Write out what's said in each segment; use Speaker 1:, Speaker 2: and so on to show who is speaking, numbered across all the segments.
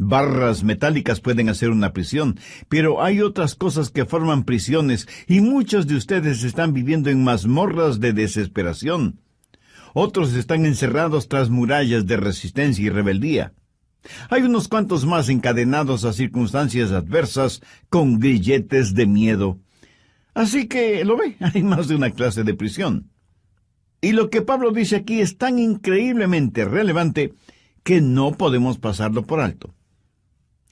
Speaker 1: Barras metálicas pueden hacer una prisión, pero hay otras cosas que forman prisiones, y muchos de ustedes están viviendo en mazmorras de desesperación. Otros están encerrados tras murallas de resistencia y rebeldía. Hay unos cuantos más encadenados a circunstancias adversas con grilletes de miedo. Así que, lo ve, hay más de una clase de prisión. Y lo que Pablo dice aquí es tan increíblemente relevante que no podemos pasarlo por alto.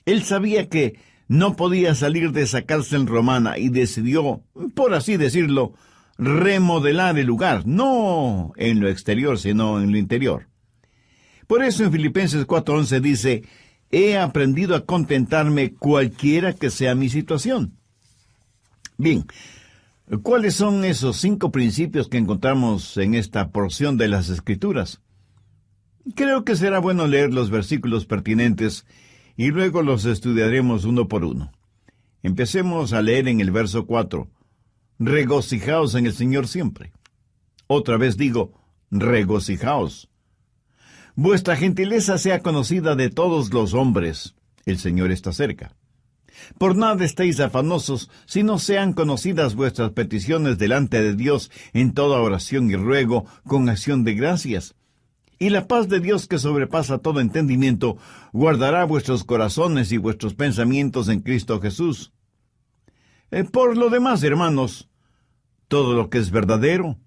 Speaker 1: Él sabía que no podía salir de esa cárcel romana y decidió, por así decirlo, remodelar el lugar, no en lo exterior, sino en lo interior. Por eso en Filipenses 4:11 dice, he aprendido a contentarme cualquiera que sea mi situación. Bien, ¿cuáles son esos 5 principios que encontramos en esta porción de las Escrituras? Creo que será bueno leer los versículos pertinentes y luego los estudiaremos uno por uno. Empecemos a leer en el verso 4. Regocijaos en el Señor siempre. Otra vez digo, regocijaos. Vuestra gentileza sea conocida de todos los hombres. El Señor está cerca. Por nada estéis afanosos, sino sean conocidas vuestras peticiones delante de Dios en toda oración y ruego, con acción de gracias. Y la paz de Dios, que sobrepasa todo entendimiento, guardará vuestros corazones y vuestros pensamientos en Cristo Jesús. Por lo demás, hermanos, todo lo que es verdadero,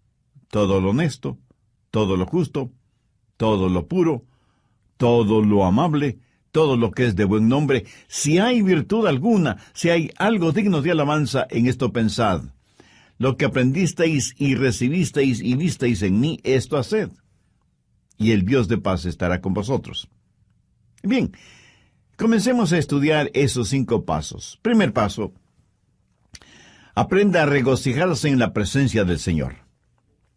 Speaker 1: todo lo honesto, todo lo justo, todo lo puro, todo lo amable, todo lo que es de buen nombre, si hay virtud alguna, si hay algo digno de alabanza, en esto pensad. Lo que aprendisteis y recibisteis y visteis en mí, esto haced. Y el Dios de paz estará con vosotros. Bien, comencemos a estudiar esos 5 pasos. Primer paso, aprenda a regocijarse en la presencia del Señor.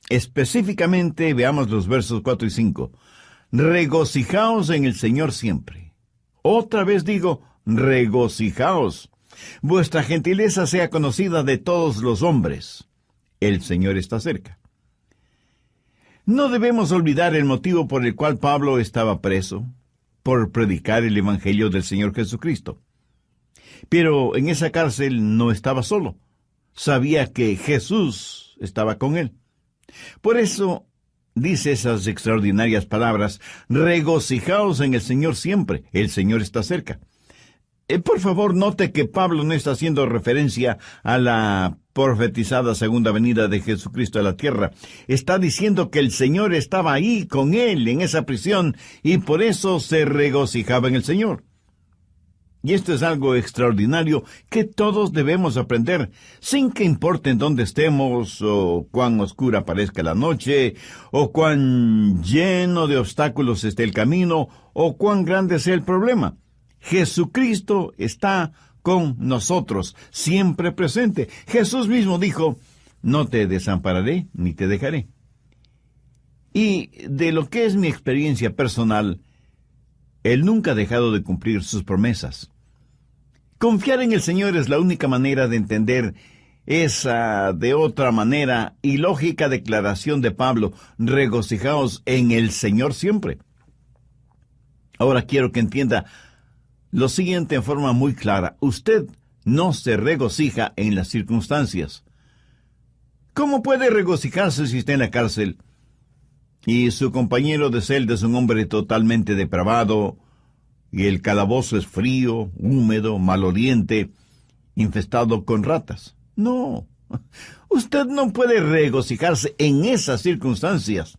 Speaker 1: Específicamente, veamos los versos 4 y 5. Regocijaos en el Señor siempre. Otra vez digo, regocijaos. Vuestra gentileza sea conocida de todos los hombres. El Señor está cerca. No debemos olvidar el motivo por el cual Pablo estaba preso, por predicar el Evangelio del Señor Jesucristo. Pero en esa cárcel no estaba solo. Sabía que Jesús estaba con él. Por eso dice esas extraordinarias palabras, regocijaos en el Señor siempre, el Señor está cerca. Por favor, note que Pablo no está haciendo referencia a la profetizada segunda venida de Jesucristo a la tierra. Está diciendo que el Señor estaba ahí con él en esa prisión y por eso se regocijaba en el Señor. Y esto es algo extraordinario que todos debemos aprender, sin que importe en dónde estemos, o cuán oscura parezca la noche, o cuán lleno de obstáculos esté el camino, o cuán grande sea el problema. Jesucristo está con nosotros, siempre presente. Jesús mismo dijo, no te desampararé ni te dejaré. Y de lo que es mi experiencia personal, Él nunca ha dejado de cumplir sus promesas. Confiar en el Señor es la única manera de entender esa, de otra manera, ilógica declaración de Pablo, regocijaos en el Señor siempre. Ahora quiero que entienda lo siguiente en forma muy clara. Usted no se regocija en las circunstancias. ¿Cómo puede regocijarse si está en la cárcel y su compañero de celda es un hombre totalmente depravado y el calabozo es frío, húmedo, maloliente, infestado con ratas? No, usted no puede regocijarse en esas circunstancias.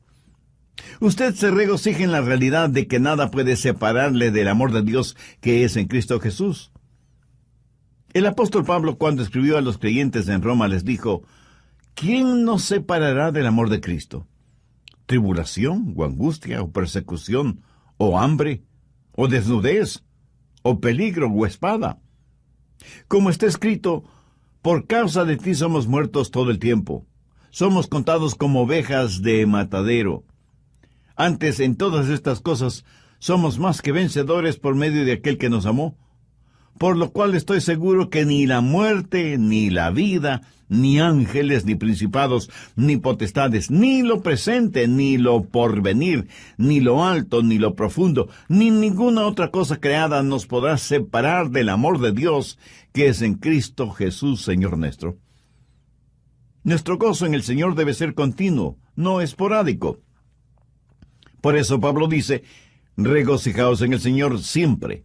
Speaker 1: Usted se regocija en la realidad de que nada puede separarle del amor de Dios que es en Cristo Jesús. El apóstol Pablo, cuando escribió a los creyentes en Roma, les dijo, ¿quién nos separará del amor de Cristo? ¿Tribulación, o angustia, o persecución, o hambre, o desnudez, o peligro, o espada? Como está escrito, por causa de ti somos muertos todo el tiempo. Somos contados como ovejas de matadero. Antes, en todas estas cosas, somos más que vencedores por medio de aquel que nos amó. por lo cual estoy seguro que ni la muerte, ni la vida, ni ángeles, ni principados, ni potestades, ni lo presente, ni lo porvenir, ni lo alto, ni lo profundo, ni ninguna otra cosa creada nos podrá separar del amor de Dios que es en Cristo Jesús, Señor nuestro. Nuestro gozo en el Señor debe ser continuo, no esporádico. Por eso Pablo dice, regocijaos en el Señor siempre.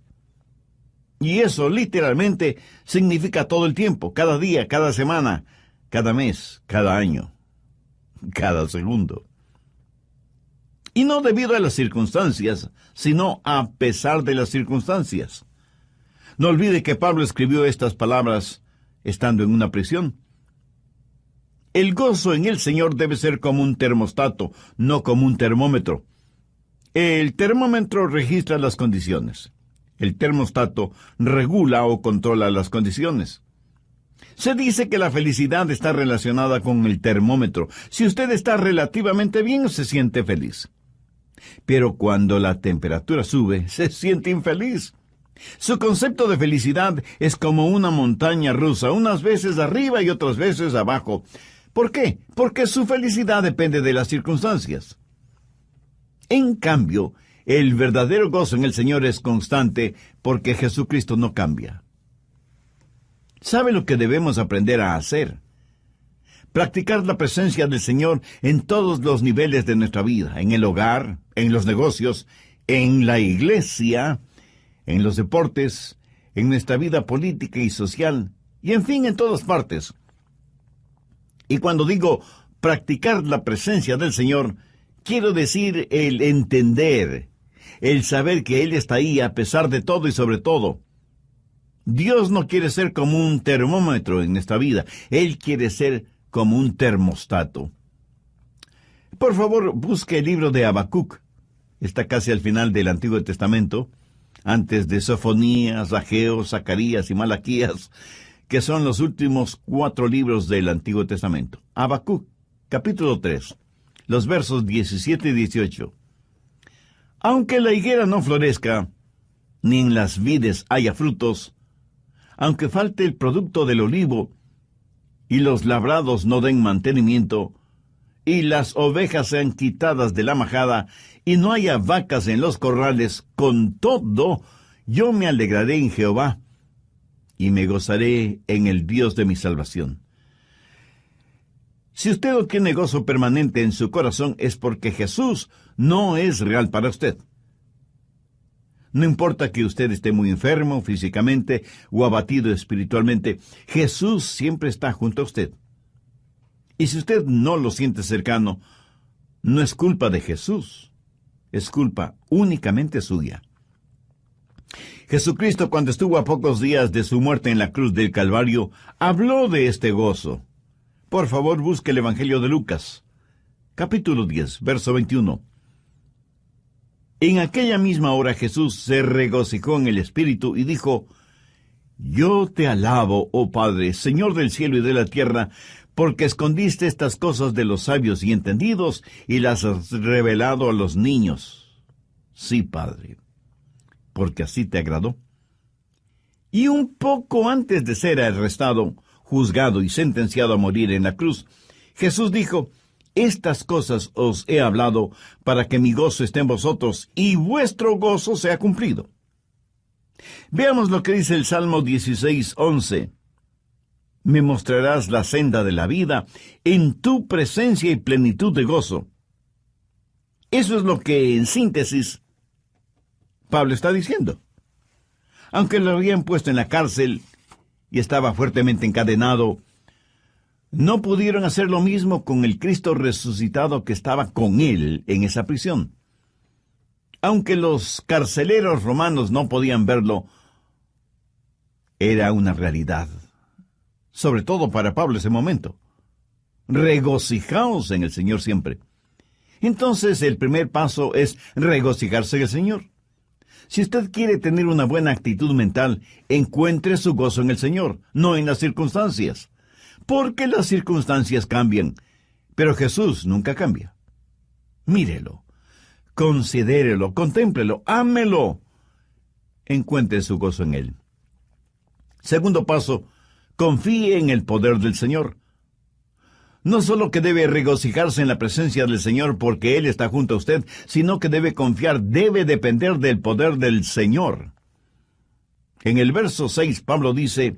Speaker 1: Y eso literalmente significa todo el tiempo, cada día, cada semana, cada mes, cada año, cada segundo. Y no debido a las circunstancias, sino a pesar de las circunstancias. No olvide que Pablo escribió estas palabras estando en una prisión. El gozo en el Señor debe ser como un termostato, no como un termómetro. El termómetro registra las condiciones. El termostato regula o controla las condiciones. Se dice que la felicidad está relacionada con el termómetro. Si usted está relativamente bien, se siente feliz. Pero cuando la temperatura sube, se siente infeliz. Su concepto de felicidad es como una montaña rusa, unas veces arriba y otras veces abajo. ¿Por qué? Porque su felicidad depende de las circunstancias. En cambio, el verdadero gozo en el Señor es constante porque Jesucristo no cambia. ¿Sabe lo que debemos aprender a hacer? Practicar la presencia del Señor en todos los niveles de nuestra vida, en el hogar, en los negocios, en la iglesia, en los deportes, en nuestra vida política y social, y en fin, en todas partes. Y cuando digo practicar la presencia del Señor, quiero decir el entender, el saber que Él está ahí a pesar de todo y sobre todo. Dios no quiere ser como un termómetro en nuestra vida. Él quiere ser como un termostato. Por favor, busque el libro de Habacuc. Está casi al final del Antiguo Testamento, antes de Sofonías, Ageo, Zacarías y Malaquías, que son los últimos 4 libros del Antiguo Testamento. Habacuc, capítulo 3, los versos 17 y 18. Aunque la higuera no florezca, ni en las vides haya frutos, aunque falte el producto del olivo, y los labrados no den mantenimiento, y las ovejas sean quitadas de la majada, y no haya vacas en los corrales, con todo, yo me alegraré en Jehová, y me gozaré en el Dios de mi salvación. Si usted no tiene gozo permanente en su corazón, es porque Jesús no es real para usted. No importa que usted esté muy enfermo físicamente o abatido espiritualmente, Jesús siempre está junto a usted. Y si usted no lo siente cercano, no es culpa de Jesús, es culpa únicamente suya. Jesucristo, cuando estuvo a pocos días de su muerte en la cruz del Calvario, habló de este gozo. Por favor, busque el Evangelio de Lucas, capítulo 10, verso 21. En aquella misma hora Jesús se regocijó en el Espíritu y dijo, Yo te alabo, oh Padre, Señor del cielo y de la tierra, porque escondiste estas cosas de los sabios y entendidos y las has revelado a los niños. Sí, Padre, porque así te agradó. Y un poco antes de ser arrestado, juzgado y sentenciado a morir en la cruz, Jesús dijo, Estas cosas os he hablado para que mi gozo esté en vosotros y vuestro gozo sea cumplido. Veamos lo que dice el Salmo 16:11. Me mostrarás la senda de la vida, en tu presencia y plenitud de gozo. Eso es lo que, en síntesis, Pablo está diciendo. Aunque lo habían puesto en la cárcel y estaba fuertemente encadenado, no pudieron hacer lo mismo con el Cristo resucitado que estaba con él en esa prisión. Aunque los carceleros romanos no podían verlo, era una realidad. Sobre todo para Pablo ese momento. Regocijaos en el Señor siempre. Entonces el primer paso es regocijarse en el Señor. Si usted quiere tener una buena actitud mental, encuentre su gozo en el Señor, no en las circunstancias. Porque las circunstancias cambian, pero Jesús nunca cambia. Mírelo, considérelo, contémplelo, ámelo. Encuentre su gozo en Él. Segundo paso, confíe en el poder del Señor. No solo que debe regocijarse en la presencia del Señor porque Él está junto a usted, sino que debe confiar, debe depender del poder del Señor. En el verso 6, Pablo dice,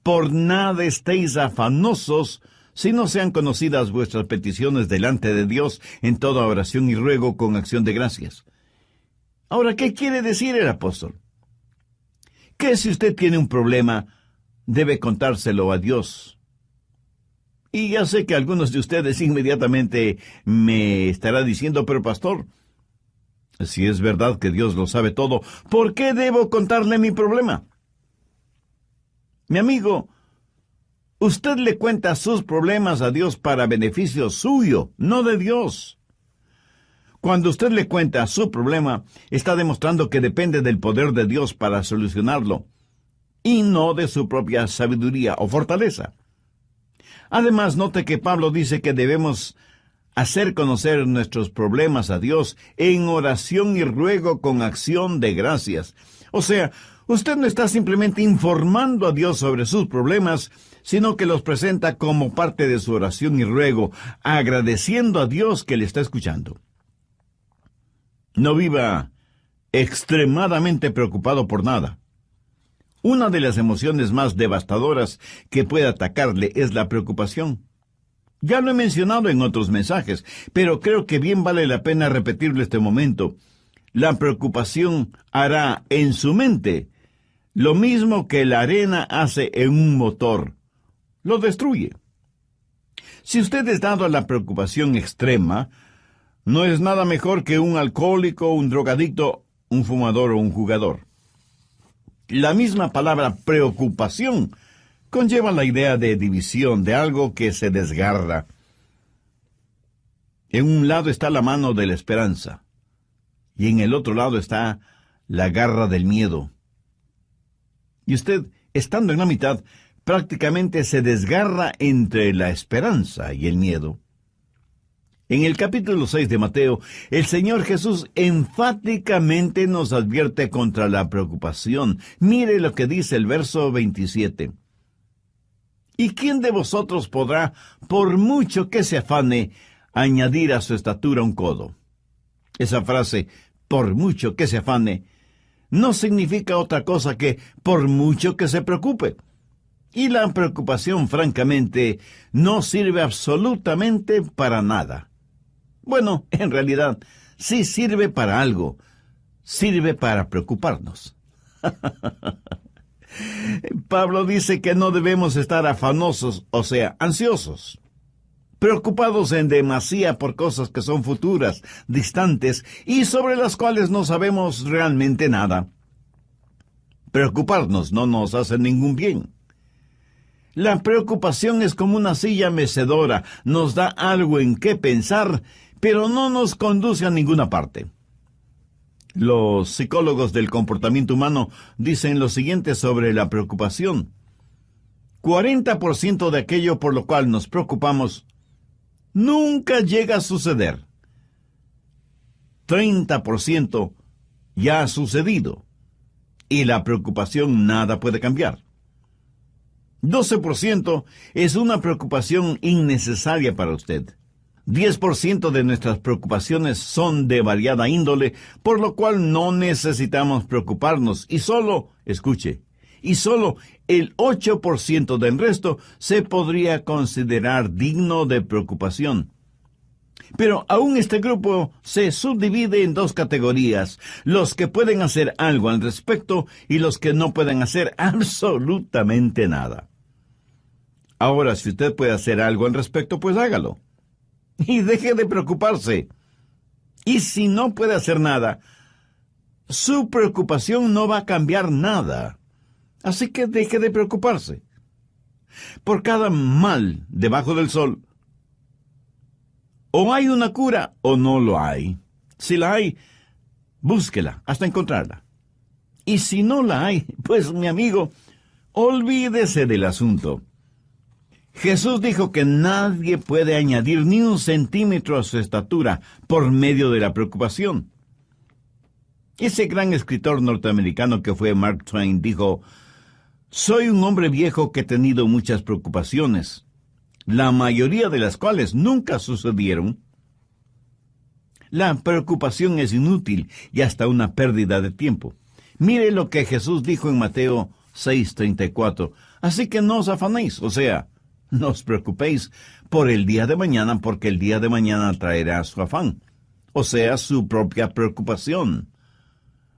Speaker 1: «Por nada estéis afanosos, si no sean conocidas vuestras peticiones delante de Dios en toda oración y ruego con acción de gracias». Ahora, ¿qué quiere decir el apóstol? Que si usted tiene un problema, debe contárselo a Dios. Y ya sé que algunos de ustedes inmediatamente me estarán diciendo, pero pastor, si es verdad que Dios lo sabe todo, ¿por qué debo contarle mi problema? Mi amigo, usted le cuenta sus problemas a Dios para beneficio suyo, no de Dios. Cuando usted le cuenta su problema, está demostrando que depende del poder de Dios para solucionarlo, y no de su propia sabiduría o fortaleza. Además, note que Pablo dice que debemos hacer conocer nuestros problemas a Dios en oración y ruego con acción de gracias. O sea, usted no está simplemente informando a Dios sobre sus problemas, sino que los presenta como parte de su oración y ruego, agradeciendo a Dios que le está escuchando. No viva extremadamente preocupado por nada. Una de las emociones más devastadoras que puede atacarle es la preocupación. Ya lo he mencionado en otros mensajes, pero creo que bien vale la pena repetirlo este momento. La preocupación hará en su mente lo mismo que la arena hace en un motor. Lo destruye. Si usted es dado a la preocupación extrema, no es nada mejor que un alcohólico, un drogadicto, un fumador o un jugador. La misma palabra preocupación conlleva la idea de división, de algo que se desgarra. En un lado está la mano de la esperanza, y en el otro lado está la garra del miedo. Y usted, estando en la mitad, prácticamente se desgarra entre la esperanza y el miedo. En el capítulo 6 de Mateo, el Señor Jesús enfáticamente nos advierte contra la preocupación. Mire lo que dice el verso 27. ¿Y quién de vosotros podrá, por mucho que se afane, añadir a su estatura un codo? Esa frase, por mucho que se afane, no significa otra cosa que por mucho que se preocupe. Y la preocupación, francamente, no sirve absolutamente para nada. Bueno, en realidad, sí sirve para algo. Sirve para preocuparnos. Pablo dice que no debemos estar afanosos, o sea, ansiosos, preocupados en demasía por cosas que son futuras, distantes, y sobre las cuales no sabemos realmente nada. Preocuparnos no nos hace ningún bien. La preocupación es como una silla mecedora, nos da algo en qué pensar, pero no nos conduce a ninguna parte. Los psicólogos del comportamiento humano dicen lo siguiente sobre la preocupación. 40% de aquello por lo cual nos preocupamos nunca llega a suceder. 30% ya ha sucedido, y la preocupación nada puede cambiar. 12% es una preocupación innecesaria para usted. 10% de nuestras preocupaciones son de variada índole, por lo cual no necesitamos preocuparnos. Y solo, escuche, y solo el 8% del resto se podría considerar digno de preocupación. Pero aún este grupo se subdivide en dos categorías: los que pueden hacer algo al respecto y los que no pueden hacer absolutamente nada. Ahora, si usted puede hacer algo al respecto, pues hágalo. Y deje de preocuparse. Y si no puede hacer nada, su preocupación no va a cambiar nada. Así que deje de preocuparse. Por cada mal debajo del sol, o hay una cura o no lo hay. Si la hay, búsquela hasta encontrarla. Y si no la hay, pues mi amigo, olvídese del asunto. Jesús dijo que nadie puede añadir ni un centímetro a su estatura por medio de la preocupación. Ese gran escritor norteamericano que fue Mark Twain dijo: Soy un hombre viejo que he tenido muchas preocupaciones, la mayoría de las cuales nunca sucedieron. La preocupación es inútil y hasta una pérdida de tiempo. Mire lo que Jesús dijo en Mateo 6:34. Así que no os afanéis, o sea, no os preocupéis por el día de mañana, porque el día de mañana traerá su afán, o sea, su propia preocupación.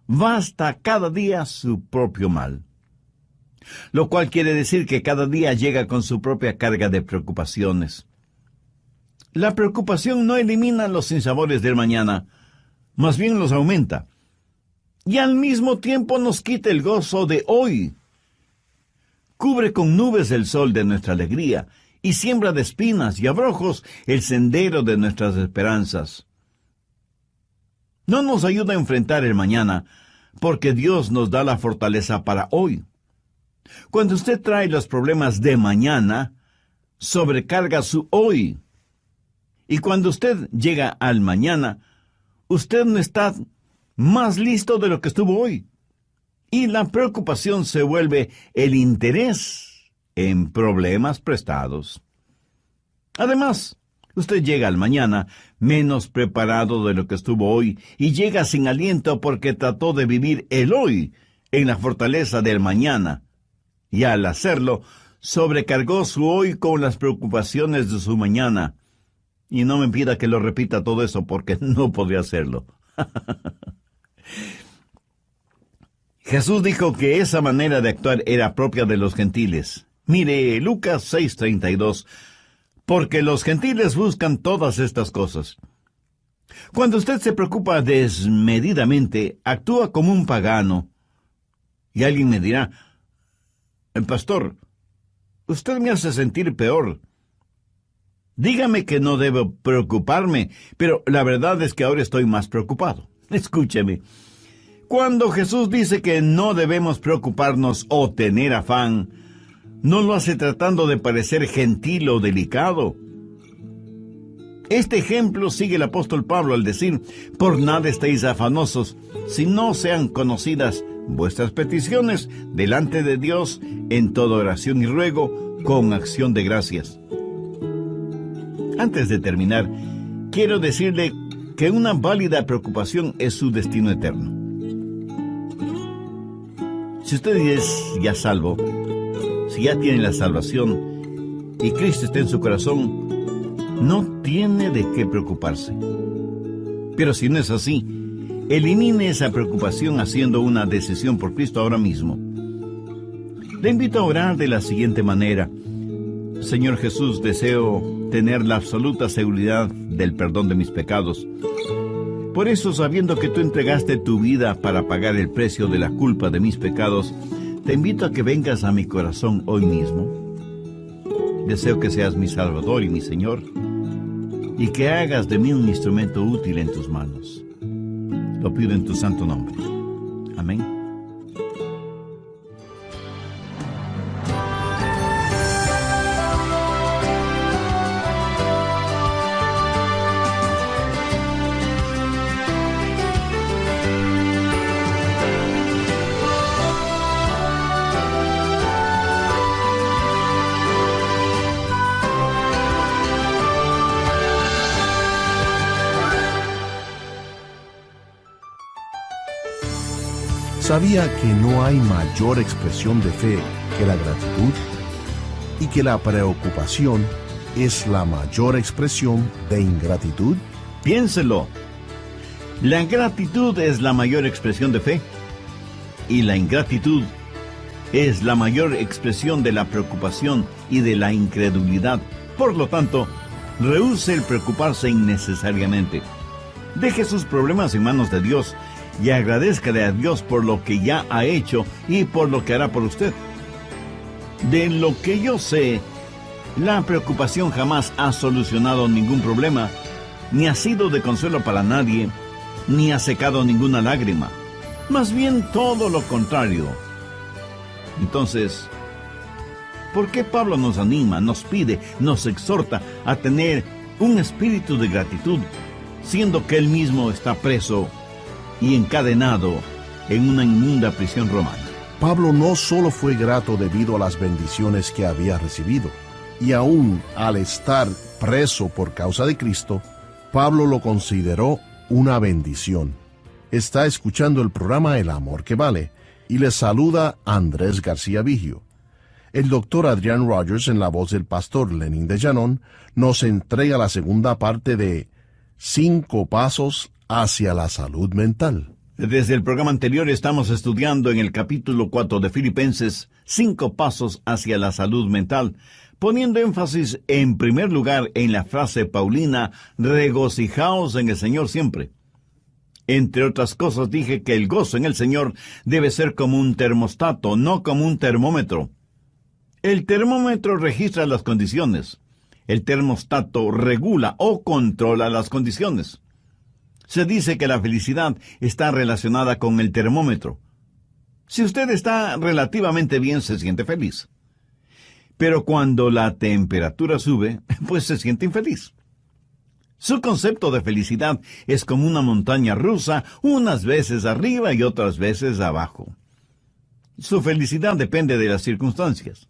Speaker 1: Basta cada día su propio mal. Lo cual quiere decir que cada día llega con su propia carga de preocupaciones. La preocupación no elimina los sinsabores del mañana, más bien los aumenta. Y al mismo tiempo nos quita el gozo de hoy. Cubre con nubes el sol de nuestra alegría y siembra de espinas y abrojos el sendero de nuestras esperanzas. No nos ayuda a enfrentar el mañana, porque Dios nos da la fortaleza para hoy. Cuando usted trae los problemas de mañana, sobrecarga su hoy. Y cuando usted llega al mañana, usted no está más listo de lo que estuvo hoy. Y la preocupación se vuelve el interés en problemas prestados. Además, usted llega al mañana menos preparado de lo que estuvo hoy y llega sin aliento porque trató de vivir el hoy en la fortaleza del mañana. Y al hacerlo, sobrecargó su hoy con las preocupaciones de su mañana. Y no me pida que lo repita todo eso porque no podría hacerlo. Jesús dijo que esa manera de actuar era propia de los gentiles. Mire, Lucas 6:32, porque los gentiles buscan todas estas cosas. Cuando usted se preocupa desmedidamente, actúa como un pagano. Y alguien me dirá, pastor, usted me hace sentir peor. Dígame que no debo preocuparme, pero la verdad es que ahora estoy más preocupado. Escúcheme. Cuando Jesús dice que no debemos preocuparnos o tener afán, no lo hace tratando de parecer gentil o delicado. Este ejemplo sigue el apóstol Pablo al decir, por nada estéis afanosos, si no sean conocidas vuestras peticiones delante de Dios en toda oración y ruego con acción de gracias. Antes de terminar, quiero decirle que una válida preocupación es su destino eterno. Si usted es ya salvo, si ya tiene la salvación y Cristo está en su corazón, no tiene de qué preocuparse. Pero si no es así, elimine esa preocupación haciendo una decisión por Cristo ahora mismo. Le invito a orar de la siguiente manera. Señor Jesús, deseo tener la absoluta seguridad del perdón de mis pecados. Por eso, sabiendo que tú entregaste tu vida para pagar el precio de la culpa de mis pecados, te invito a que vengas a mi corazón hoy mismo. Deseo que seas mi Salvador y mi Señor, y que hagas de mí un instrumento útil en tus manos. Lo pido en tu santo nombre. Amén.
Speaker 2: ¿Sabía que no hay mayor expresión de fe que la gratitud? ¿Y que la preocupación es la mayor expresión de ingratitud?
Speaker 1: Piénselo. La gratitud es la mayor expresión de fe y la ingratitud es la mayor expresión de la preocupación y de la incredulidad. Por lo tanto, rehúse el preocuparse innecesariamente. Deje sus problemas en manos de Dios y agradézcale a Dios por lo que ya ha hecho y por lo que hará por usted. De lo que yo sé, la preocupación jamás ha solucionado ningún problema, ni ha sido de consuelo para nadie, ni ha secado ninguna lágrima. Más bien todo lo contrario. Entonces, ¿por qué Pablo nos anima, nos pide, nos exhorta a tener un espíritu de gratitud, siendo que él mismo está preso y encadenado en una inmunda prisión romana?
Speaker 2: Pablo no solo fue grato debido a las bendiciones que había recibido, y aún al estar preso por causa de Cristo, Pablo lo consideró una bendición. Está escuchando el programa El Amor que Vale, y le saluda Andrés García Vigio. El doctor Adrian Rogers, en la voz del pastor Lenin de Llanón, nos entrega la segunda parte de 5 pasos hacia la salud mental.
Speaker 1: Desde el programa anterior estamos estudiando en el capítulo 4 de Filipenses 5 pasos hacia la salud mental, poniendo énfasis en primer lugar en la frase paulina, regocijaos en el Señor siempre. Entre otras cosas dije que el gozo en el Señor debe ser como un termostato, no como un termómetro. El termómetro registra las condiciones. El termostato regula o controla las condiciones. Se dice que la felicidad está relacionada con el termómetro. Si usted está relativamente bien, se siente feliz. Pero cuando la temperatura sube, pues se siente infeliz. Su concepto de felicidad es como una montaña rusa, unas veces arriba y otras veces abajo. Su felicidad depende de las circunstancias.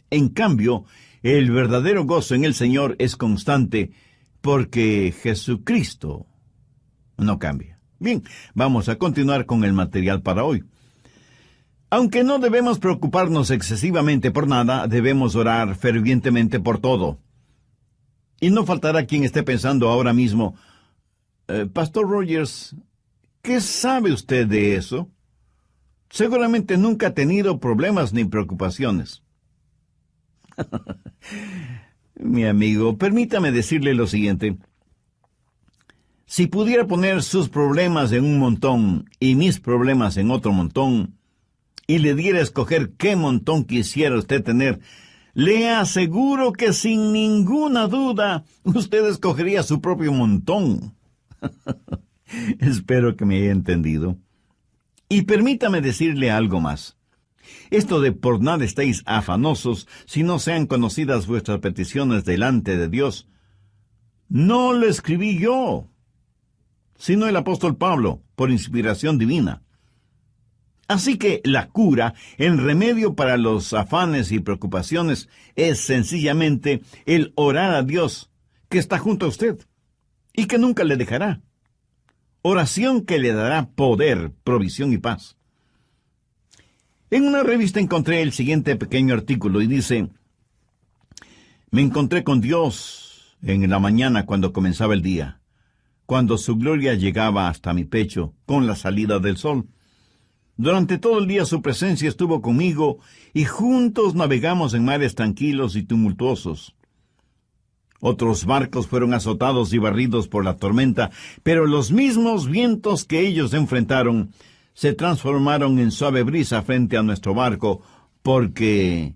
Speaker 1: En cambio, el verdadero gozo en el Señor es constante, porque Jesucristo no cambia. Bien, vamos a continuar con el material para hoy. Aunque no debemos preocuparnos excesivamente por nada, debemos orar fervientemente por todo. Y no faltará quien esté pensando ahora mismo, Pastor Rogers, ¿qué sabe usted de eso? Seguramente nunca ha tenido problemas ni preocupaciones. Mi amigo, permítame decirle lo siguiente. Si pudiera poner sus problemas en un montón y mis problemas en otro montón, y le diera a escoger qué montón quisiera usted tener, le aseguro que sin ninguna duda usted escogería su propio montón. Espero que me haya entendido. Y permítame decirle algo más. Esto de por nada estéis afanosos si no sean conocidas vuestras peticiones delante de Dios, no lo escribí yo, sino el apóstol Pablo, por inspiración divina. Así que la cura, el remedio para los afanes y preocupaciones, es sencillamente el orar a Dios, que está junto a usted, y que nunca le dejará. Oración que le dará poder, provisión y paz. En una revista encontré el siguiente pequeño artículo y dice: me encontré con Dios en la mañana cuando comenzaba el día, cuando su gloria llegaba hasta mi pecho con la salida del sol. Durante todo el día su presencia estuvo conmigo y juntos navegamos en mares tranquilos y tumultuosos. Otros barcos fueron azotados y barridos por la tormenta, pero los mismos vientos que ellos enfrentaron se transformaron en suave brisa frente a nuestro barco, porque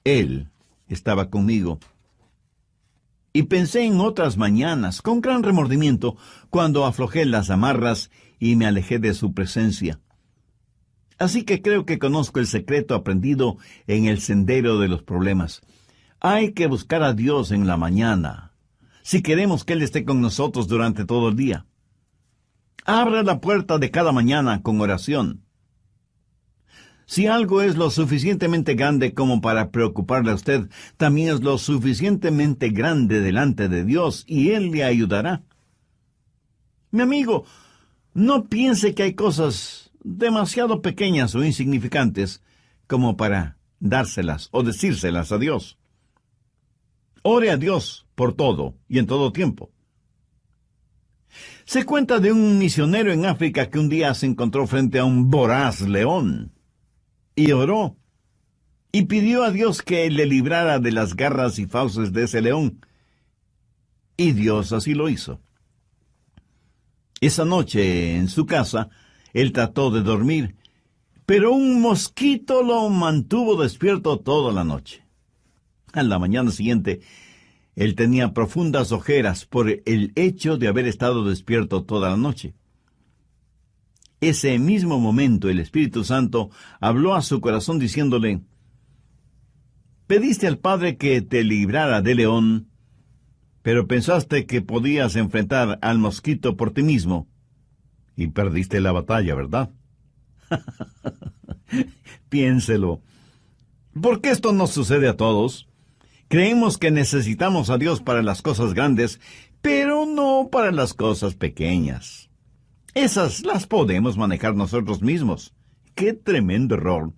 Speaker 1: Él estaba conmigo. Y pensé en otras mañanas, con gran remordimiento, cuando aflojé las amarras y me alejé de su presencia. Así que creo que conozco el secreto aprendido en el sendero de los problemas. Hay que buscar a Dios en la mañana, si queremos que Él esté con nosotros durante todo el día. Abra la puerta de cada mañana con oración. Si algo es lo suficientemente grande como para preocuparle a usted, también es lo suficientemente grande delante de Dios, y Él le ayudará. Mi amigo, no piense que hay cosas demasiado pequeñas o insignificantes como para dárselas o decírselas a Dios. Ore a Dios por todo y en todo tiempo. Se cuenta de un misionero en África que un día se encontró frente a un voraz león y oró y pidió a Dios que le librara de las garras y fauces de ese león. Y Dios así lo hizo. Esa noche en su casa, él trató de dormir, pero un mosquito lo mantuvo despierto toda la noche. A la mañana siguiente, él tenía profundas ojeras por el hecho de haber estado despierto toda la noche. Ese mismo momento el Espíritu Santo habló a su corazón diciéndole: pediste al Padre que te librara del león, pero pensaste que podías enfrentar al mosquito por ti mismo, y perdiste la batalla, ¿verdad? Piénselo. ¿Por qué esto no sucede a todos? Creemos que necesitamos a Dios para las cosas grandes, pero no para las cosas pequeñas. Esas las podemos manejar nosotros mismos. ¡Qué tremendo error!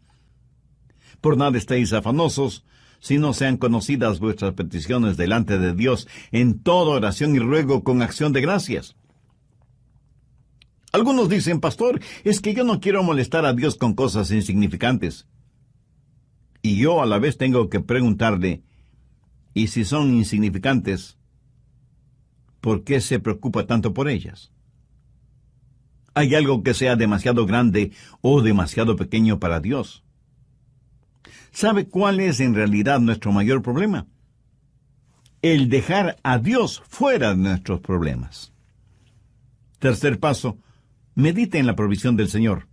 Speaker 1: Por nada estéis afanosos, si no sean conocidas vuestras peticiones delante de Dios en toda oración y ruego con acción de gracias. Algunos dicen, pastor, es que yo no quiero molestar a Dios con cosas insignificantes. Y yo a la vez tengo que preguntarle, ¿y si son insignificantes, por qué se preocupa tanto por ellas? ¿Hay algo que sea demasiado grande o demasiado pequeño para Dios? ¿Sabe cuál es en realidad nuestro mayor problema? El dejar a Dios fuera de nuestros problemas. Tercer paso, medite en la provisión del Señor.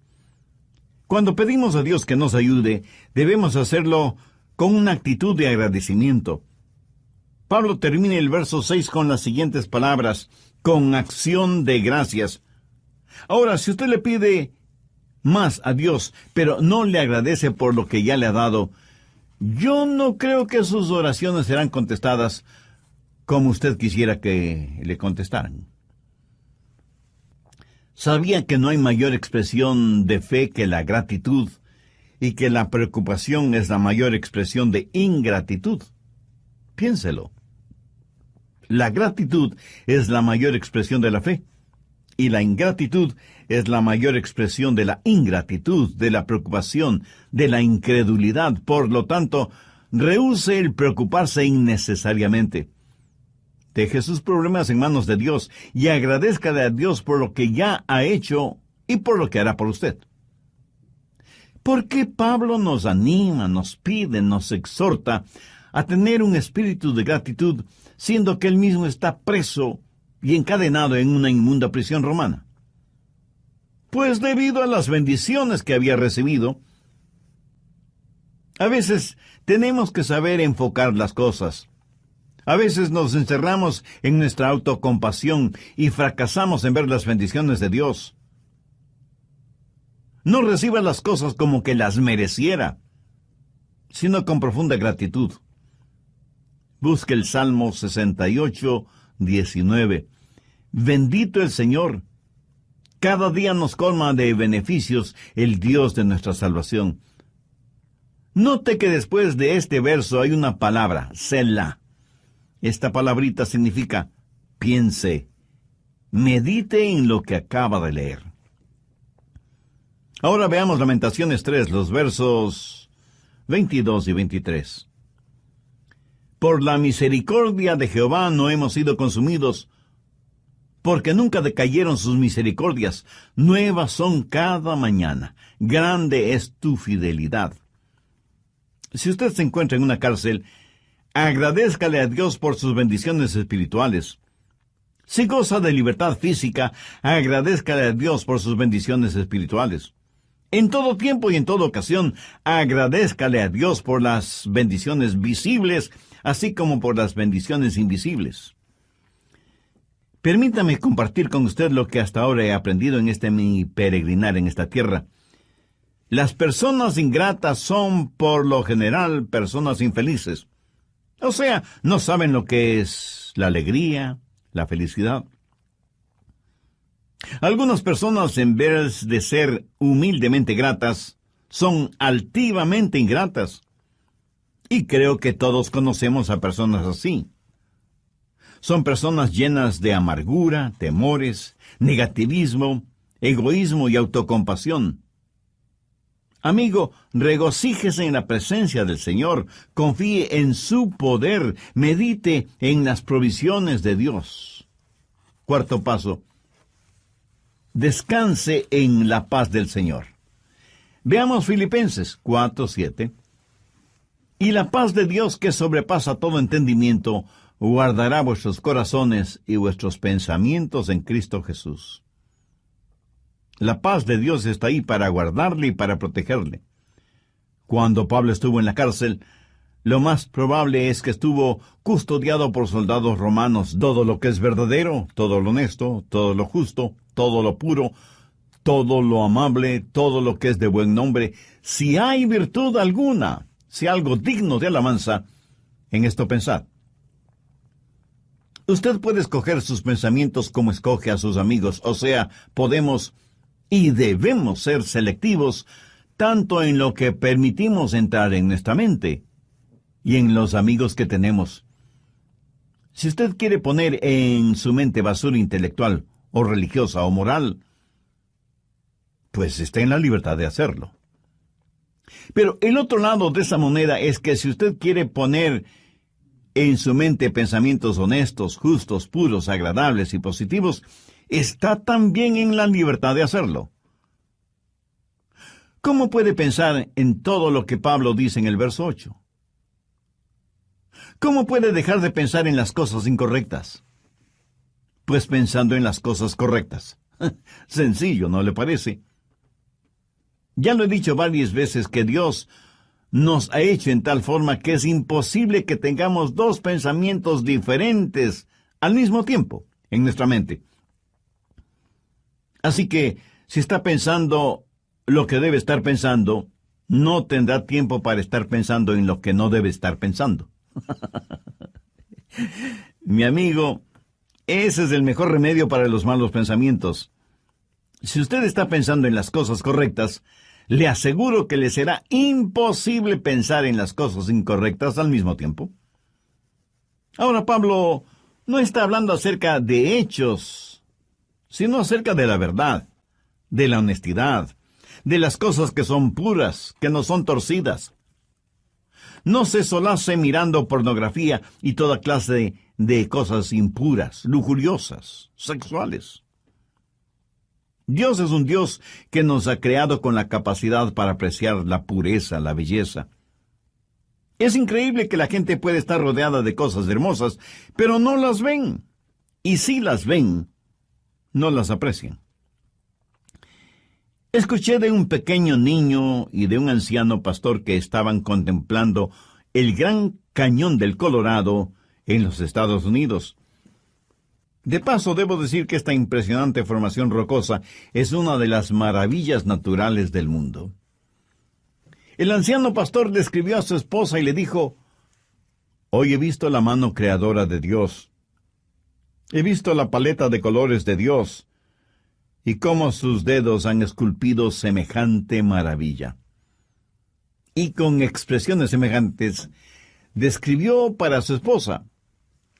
Speaker 1: Cuando pedimos a Dios que nos ayude, debemos hacerlo con una actitud de agradecimiento. Pablo termina el verso 6 con las siguientes palabras, con acción de gracias. Ahora, si usted le pide más a Dios, pero no le agradece por lo que ya le ha dado, yo no creo que sus oraciones serán contestadas como usted quisiera que le contestaran. ¿Sabía que no hay mayor expresión de fe que la gratitud y que la preocupación es la mayor expresión de ingratitud? Piénselo. La gratitud es la mayor expresión de la fe y la ingratitud es la mayor expresión de la ingratitud, de la preocupación, de la incredulidad. Por lo tanto, rehúse el preocuparse innecesariamente. Deje sus problemas en manos de Dios y agradézcale a Dios por lo que ya ha hecho y por lo que hará por usted. ¿Por qué Pablo nos anima, nos pide, nos exhorta a tener un espíritu de gratitud, siendo que él mismo está preso y encadenado en una inmunda prisión romana? Pues debido a las bendiciones que había recibido. A veces tenemos que saber enfocar las cosas. A veces nos encerramos en nuestra autocompasión y fracasamos en ver las bendiciones de Dios. No reciba las cosas como que las mereciera, sino con profunda gratitud. Busque el Salmo 68, 19. Bendito el Señor. Cada día nos colma de beneficios el Dios de nuestra salvación. Note que después de este verso hay una palabra, Selah. Esta palabrita significa piense, medite en lo que acaba de leer. Ahora veamos Lamentaciones 3, los versos 22 y 23. Por la misericordia de Jehová no hemos sido consumidos, porque nunca decayeron sus misericordias. Nuevas son cada mañana. Grande es tu fidelidad. Si usted se encuentra en una cárcel, agradézcale a Dios por sus bendiciones espirituales. Si goza de libertad física, agradézcale a Dios por sus bendiciones espirituales. En todo tiempo y en toda ocasión, agradézcale a Dios por las bendiciones visibles, así como por las bendiciones invisibles. Permítame compartir con usted lo que hasta ahora he aprendido en mi peregrinar en esta tierra. Las personas ingratas son, por lo general, personas infelices. O sea, no saben lo que es la alegría, la felicidad. Algunas personas, en vez de ser humildemente gratas, son altivamente ingratas. Y creo que todos conocemos a personas así. Son personas llenas de amargura, temores, negativismo, egoísmo y autocompasión. Amigo, regocíjese en la presencia del Señor, confíe en su poder, medite en las provisiones de Dios. Cuarto paso, descanse en la paz del Señor. Veamos Filipenses 4:7. Y la paz de Dios, que sobrepasa todo entendimiento, guardará vuestros corazones y vuestros pensamientos en Cristo Jesús. La paz de Dios está ahí para guardarle y para protegerle. Cuando Pablo estuvo en la cárcel, lo más probable es que estuvo custodiado por soldados romanos. Todo lo que es verdadero, todo lo honesto, todo lo justo, todo lo puro, todo lo amable, todo lo que es de buen nombre, si hay virtud alguna, si algo digno de alabanza, en esto pensad. Usted puede escoger sus pensamientos como escoge a sus amigos, o sea, podemos y debemos ser selectivos tanto en lo que permitimos entrar en nuestra mente y en los amigos que tenemos. Si usted quiere poner en su mente basura intelectual o religiosa o moral, pues está en la libertad de hacerlo. Pero el otro lado de esa moneda es que si usted quiere poner en su mente pensamientos honestos, justos, puros, agradables y positivos, está también en la libertad de hacerlo. ¿Cómo puede pensar en todo lo que Pablo dice en el verso 8? ¿Cómo puede dejar de pensar en las cosas incorrectas? Pues pensando en las cosas correctas. Sencillo, ¿no le parece? Ya lo he dicho varias veces que Dios nos ha hecho en tal forma que es imposible que tengamos dos pensamientos diferentes al mismo tiempo en nuestra mente. Así que, si está pensando lo que debe estar pensando, no tendrá tiempo para estar pensando en lo que no debe estar pensando. Mi amigo, ese es el mejor remedio para los malos pensamientos. Si usted está pensando en las cosas correctas, le aseguro que le será imposible pensar en las cosas incorrectas al mismo tiempo. Ahora, Pablo no está hablando acerca de hechos, sino acerca de la verdad, de la honestidad, de las cosas que son puras, que no son torcidas. No se solace mirando pornografía y toda clase de cosas impuras, lujuriosas, sexuales. Dios es un Dios que nos ha creado con la capacidad para apreciar la pureza, la belleza. Es increíble que la gente puede estar rodeada de cosas hermosas, pero no las ven. Y si las ven, no las aprecian. Escuché de un pequeño niño y de un anciano pastor que estaban contemplando el Gran Cañón del Colorado en los Estados Unidos. De paso, debo decir que esta impresionante formación rocosa es una de las maravillas naturales del mundo. El anciano pastor le escribió a su esposa y le dijo: «Hoy he visto la mano creadora de Dios. He visto la paleta de colores de Dios y cómo sus dedos han esculpido semejante maravilla». Y con expresiones semejantes, describió para su esposa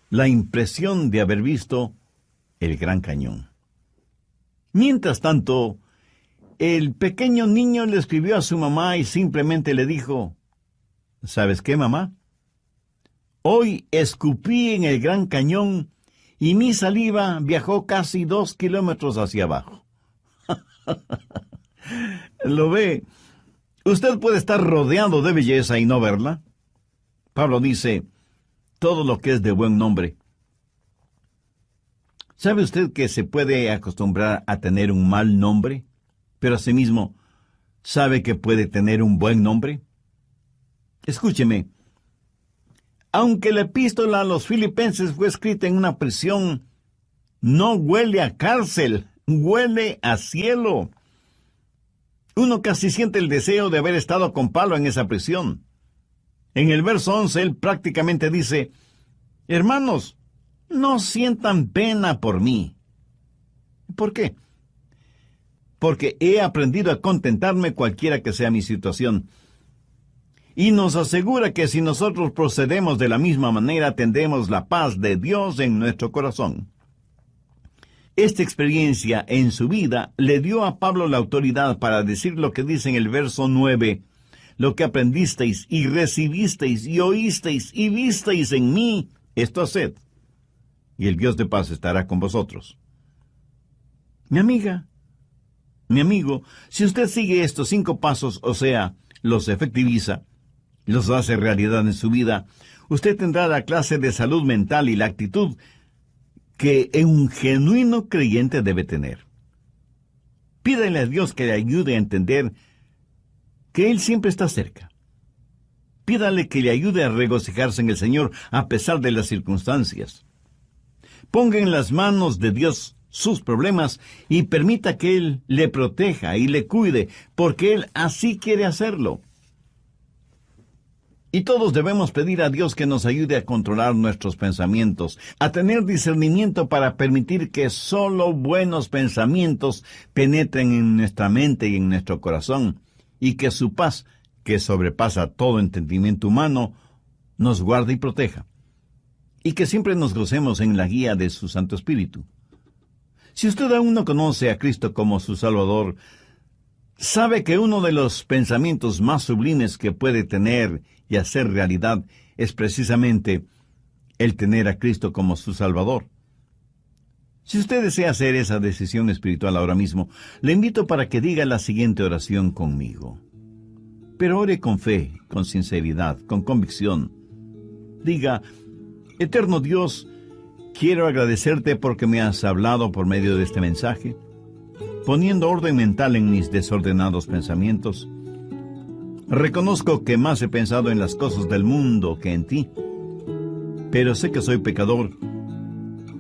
Speaker 1: la impresión de haber visto el Gran Cañón. Mientras tanto, el pequeño niño le escribió a su mamá y simplemente le dijo: «¿Sabes qué, mamá? Hoy escupí en el Gran Cañón y mi saliva viajó casi 2 kilómetros hacia abajo». ¿Lo ve? Usted puede estar rodeado de belleza y no verla. Pablo dice: todo lo que es de buen nombre. ¿Sabe usted que se puede acostumbrar a tener un mal nombre, pero asimismo sabe que puede tener un buen nombre? Escúcheme. Aunque la epístola a los Filipenses fue escrita en una prisión, no huele a cárcel, huele a cielo. Uno casi siente el deseo de haber estado con Pablo en esa prisión. En el verso 11, él prácticamente dice: «Hermanos, no sientan pena por mí». ¿Por qué? Porque he aprendido a contentarme cualquiera que sea mi situación. Y nos asegura que si nosotros procedemos de la misma manera, tendremos la paz de Dios en nuestro corazón. Esta experiencia en su vida le dio a Pablo la autoridad para decir lo que dice en el verso 9: «Lo que aprendisteis y recibisteis y oísteis y visteis en mí, esto haced, y el Dios de paz estará con vosotros». Mi amiga, mi amigo, si usted sigue estos 5 pasos, o sea, los efectiviza, los hace realidad en su vida, usted tendrá la clase de salud mental y la actitud que un genuino creyente debe tener. Pídale a Dios que le ayude a entender que Él siempre está cerca. Pídale que le ayude a regocijarse en el Señor a pesar de las circunstancias. Ponga en las manos de Dios sus problemas y permita que Él le proteja y le cuide, porque Él así quiere hacerlo. Y todos debemos pedir a Dios que nos ayude a controlar nuestros pensamientos, a tener discernimiento para permitir que solo buenos pensamientos penetren en nuestra mente y en nuestro corazón, y que su paz, que sobrepasa todo entendimiento humano, nos guarde y proteja, y que siempre nos gocemos en la guía de su Santo Espíritu. Si usted aún no conoce a Cristo como su Salvador, sabe que uno de los pensamientos más sublimes que puede tener y hacer realidad es precisamente el tener a Cristo como su Salvador. Si usted desea hacer esa decisión espiritual ahora mismo, le invito para que diga la siguiente oración conmigo. Pero ore con fe, con sinceridad, con convicción. Diga: Eterno Dios, quiero agradecerte porque me has hablado por medio de este mensaje, poniendo orden mental en mis desordenados pensamientos. Reconozco que más he pensado en las cosas del mundo que en ti, pero sé que soy pecador,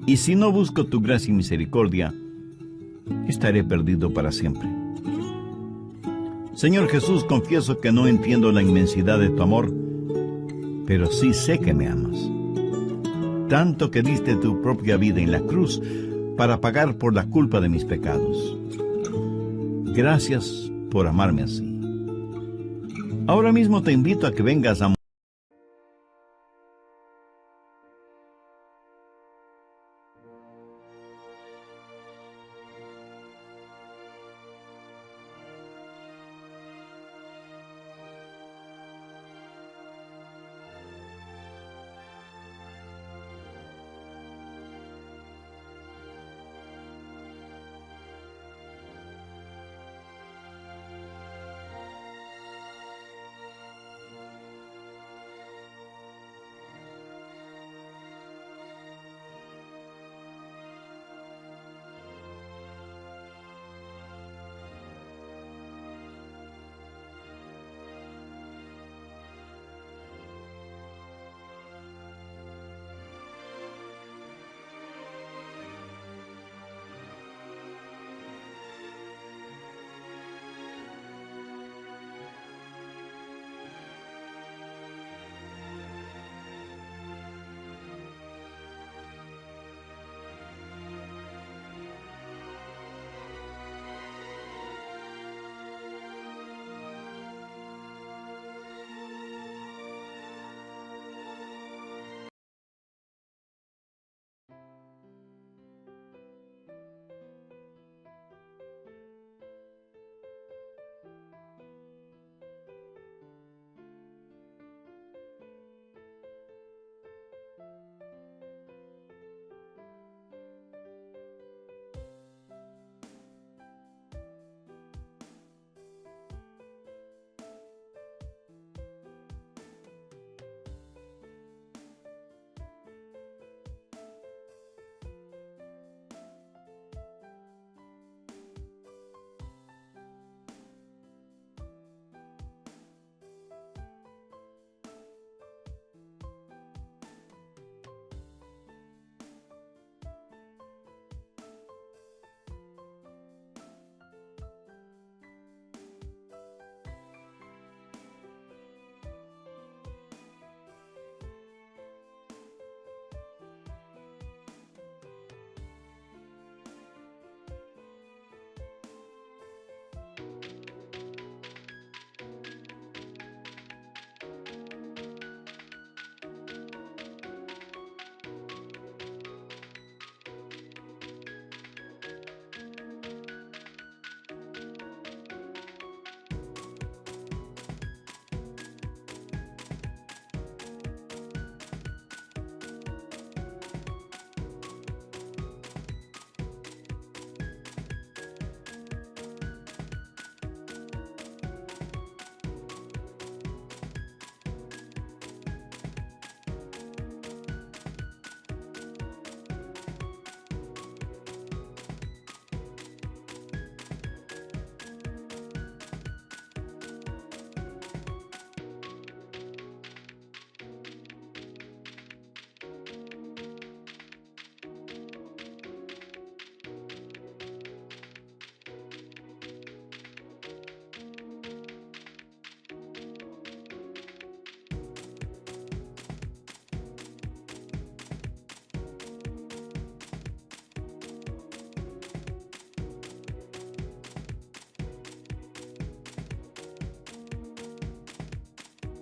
Speaker 1: y si no busco tu gracia y misericordia, estaré perdido para siempre. Señor Jesús, confieso que no entiendo la inmensidad de tu amor, pero sí sé que me amas. Tanto que diste tu propia vida en la cruz para pagar por la culpa de mis pecados. Gracias por amarme así. Ahora mismo te invito a que vengas a